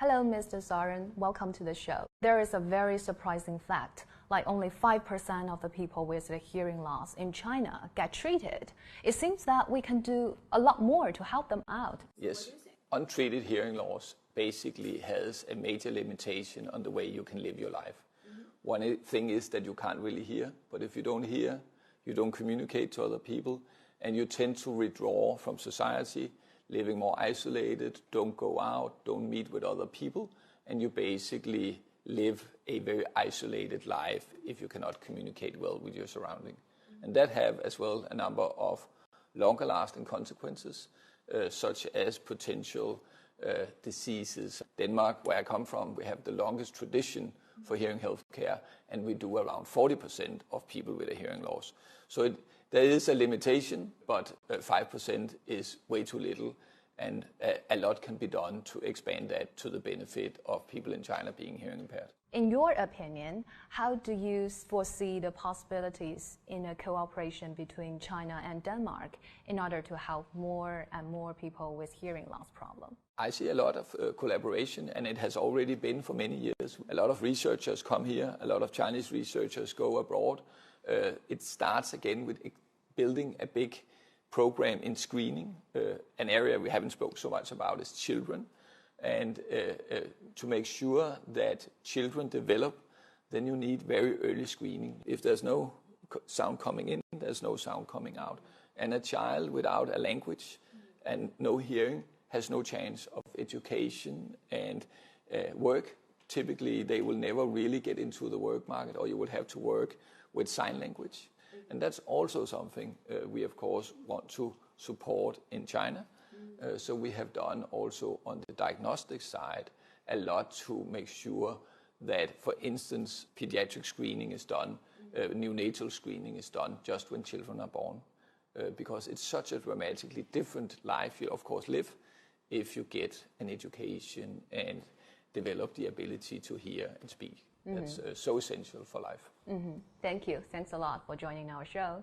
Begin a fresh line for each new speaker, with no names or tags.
Hello, Mr. Søren. Welcome to the show. There is a very surprising fact, like only 5% of the people with the hearing loss in China get treated. It seems that we can do a lot more to help them out.
Yes, untreated hearing loss basically has a major limitation on the way you can live your life. One thing is that you can't really hear, but if you don't hear, you don't communicate to other people, and you tend to withdraw from society, living more isolated, don't go out, don't meet with other people, and you basically live a very isolated life if you cannot communicate well with your surrounding. And that have as well a number of longer lasting consequences, such as potential diseases. Denmark, where I come from, we have the longest tradition for hearing health care, and we do around 40% of people with a hearing loss. So there is a limitation, but 5% is way too little, and a lot can be done to expand that to the benefit of people in China being hearing impaired.
In your opinion, how do you foresee the possibilities in a cooperation between China and Denmark in order to help more and more people with hearing loss problem?
I see a lot of collaboration, and it has already been for many years. A lot of researchers come here, a lot of Chinese researchers go abroad. It starts again with building a big program in screening. An area we haven't spoke so much about is children. And to make sure that children develop, then you need very early screening. If there's no sound coming in, there's no sound coming out. And a child without a language and no hearing has no chance of education and work. Typically, they will never really get into the work market, or you will have to work with sign language. And that's also something we, of course, want to support in China. So we have done also on the diagnostic side a lot to make sure that, for instance, pediatric screening is done, neonatal screening is done just when children are born. Because it's such a dramatically different life you, of course, live if you get an education and develop the ability to hear and speak. That's so essential for life.
Thank you. Thanks a lot for joining our show.